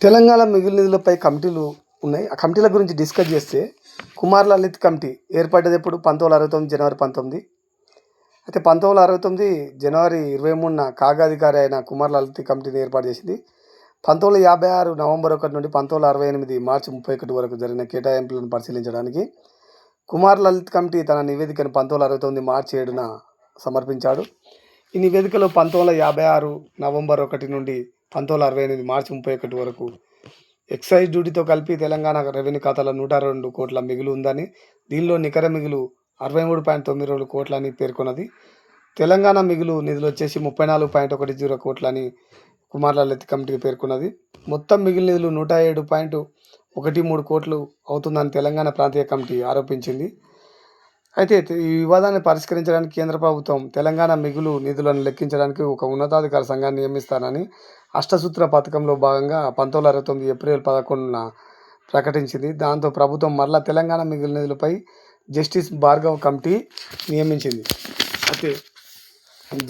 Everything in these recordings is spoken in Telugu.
తెలంగాణ మిగులు నిధులపై కమిటీలు ఉన్నాయి. ఆ కమిటీల గురించి డిస్కస్ చేస్తే కుమార్ లలిత్ కమిటీ ఏర్పడ్డది ఎప్పుడు 1969 జనవరి 19. అయితే 1969 జనవరి 23న కాగాధికారి అయిన కుమార్ లలిత్ కమిటీని ఏర్పాటు చేసింది. 1956 నవంబర్ 1 నుండి 1968 మార్చి 31 వరకు జరిగిన కేటాయింపులను పరిశీలించడానికి కుమార్ లలిత్ కమిటీ తన నివేదికను 1969 మార్చి 7న సమర్పించాడు. ఈ నివేదికలో 1956 నవంబర్ 1 నుండి 1968 మార్చి 31 వరకు ఎక్సైజ్ డ్యూటీతో కలిపి తెలంగాణ రెవెన్యూ ఖాతాలో 102 కోట్ల మిగులు ఉందని, దీనిలో నికర మిగులు 63.92 కోట్లని పేర్కొన్నది. తెలంగాణ మిగులు నిధులు వచ్చేసి 34.10 కోట్లని కుమార్ లలిత్ కమిటీ పేర్కొన్నది. మొత్తం మిగులు నిధులు 107.13 కోట్లు అవుతుందని తెలంగాణ ప్రాంతీయ కమిటీ ఆరోపించింది. అయితే ఈ వివాదాన్ని పరిష్కరించడానికి కేంద్ర ప్రభుత్వం తెలంగాణ మిగులు నిధులను లెక్కించడానికి ఒక ఉన్నతాధికార సంఘాన్ని నియమిస్తానని అష్టసూత్ర పథకంలో భాగంగా 1969 ఏప్రిల్ 11న ప్రకటించింది. దాంతో ప్రభుత్వం మరలా తెలంగాణ మిగులు నిధులపై జస్టిస్ భార్గవ్ కమిటీ నియమించింది. అయితే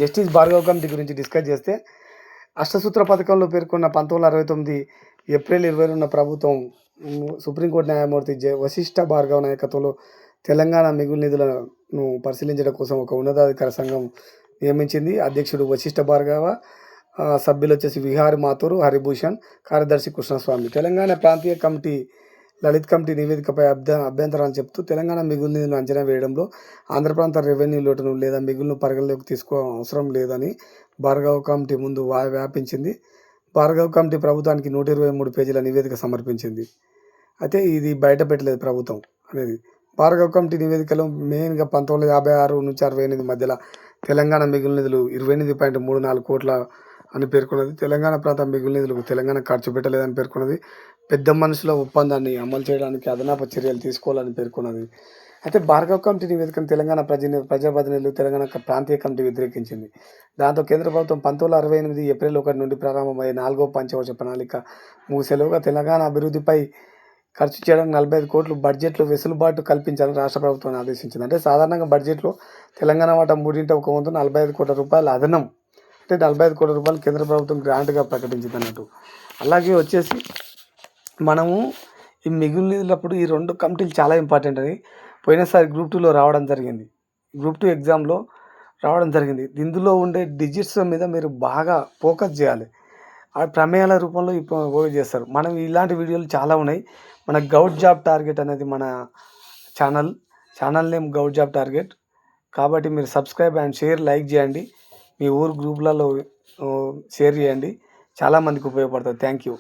జస్టిస్ భార్గవ్ కమిటీ గురించి డిస్కస్ చేస్తే అష్టసూత్ర పథకంలో పేర్కొన్న 1969 ఏప్రిల్ 22న ప్రభుత్వం సుప్రీంకోర్టు న్యాయమూర్తి వశిష్ఠ భార్గవ్ నాయకత్వంలో తెలంగాణ మిగులు నిధులను పరిశీలించడం కోసం ఒక ఉన్నతాధికార సంఘం నియమించింది. అధ్యక్షుడు వశిష్ఠ భార్గవ, సభ్యులు వచ్చేసి విహారి మాథూర్, హరిభూషణ్, కార్యదర్శి కృష్ణస్వామి. తెలంగాణ ప్రాంతీయ కమిటీ లలిత్ కమిటీ నివేదికపై అభ్యంతరాలు చెప్తూ తెలంగాణ మిగులు నిధులను అంచనా వేయడంలో ఆంధ్ర ప్రాంత రెవెన్యూ లోటును లేదా మిగులును పరిగణలోకి తీసుకోవడం అవసరం లేదని భార్గవ కమిటీ ముందు వ్యాపించింది. భార్గవ కమిటీ ప్రభుత్వానికి 123 పేజీల నివేదిక సమర్పించింది. అయితే ఇది బయట పెట్టలేదు ప్రభుత్వం అనేది. భార్గవ కమిటీ నివేదికలో మెయిన్గా 1956 నుంచి 68 మధ్యలో తెలంగాణ మిగులు నిధులు 28.34 కోట్ల అని పేర్కొన్నది. తెలంగాణ ప్రాంత మిగులు నిధులకు తెలంగాణ ఖర్చు పెట్టలేదని పేర్కొన్నది. పెద్ద మనుషుల ఒప్పందాన్ని అమలు చేయడానికి అదనపు చర్యలు తీసుకోవాలని పేర్కొన్నది. అయితే భార్గవ కమిటీ నివేదికను తెలంగాణ ప్రజాప్రతినిధులు తెలంగాణ ప్రాంతీయ కమిటీ వ్యతిరేకించింది. దాంతో కేంద్ర ప్రభుత్వం 1968 ఏప్రిల్ 1 నుండి ప్రారంభమయ్యే 4వ పంచవర్ష ప్రణాళిక ముగిసేలోగా తెలంగాణ అభివృద్ధిపై ఖర్చు చేయడానికి 45 కోట్లు బడ్జెట్లో వెసులుబాటు కల్పించాలని రాష్ట్ర ప్రభుత్వాన్ని ఆదేశించింది. అంటే సాధారణంగా బడ్జెట్లో తెలంగాణ వాటా 1/3 45 కోట్ల రూపాయల అదనం, అంటే 45 కోట్ల రూపాయలు కేంద్ర ప్రభుత్వం గ్రాంట్గా ప్రకటించింది అన్నట్టు. అలాగే వచ్చేసి మనము ఈ మిగులు నిధులప్పుడు ఈ 2 కమిటీలు చాలా ఇంపార్టెంట్ అని పోయినసారి గ్రూప్ 2లో రావడం జరిగింది. గ్రూప్ 2 ఎగ్జామ్లో రావడం జరిగింది. ఇందులో ఉండే డిజిట్స్ మీద మీరు బాగా ఫోకస్ చేయాలి. ఆ ప్రమేయాల రూపంలో ఇప్పుడు చేస్తారు. మనం ఇలాంటి వీడియోలు చాలా ఉన్నాయి. మన గౌట్ జాబ్ టార్గెట్ అనేది మన channel name govt job target. కాబట్టి మీరు సబ్స్క్రైబ్ అండ్ షేర్, లైక్ చేయండి. మీ ఊరు గ్రూపులలో షేర్ చేయండి. చాలామందికి ఉపయోగపడుతుంది. Thank you.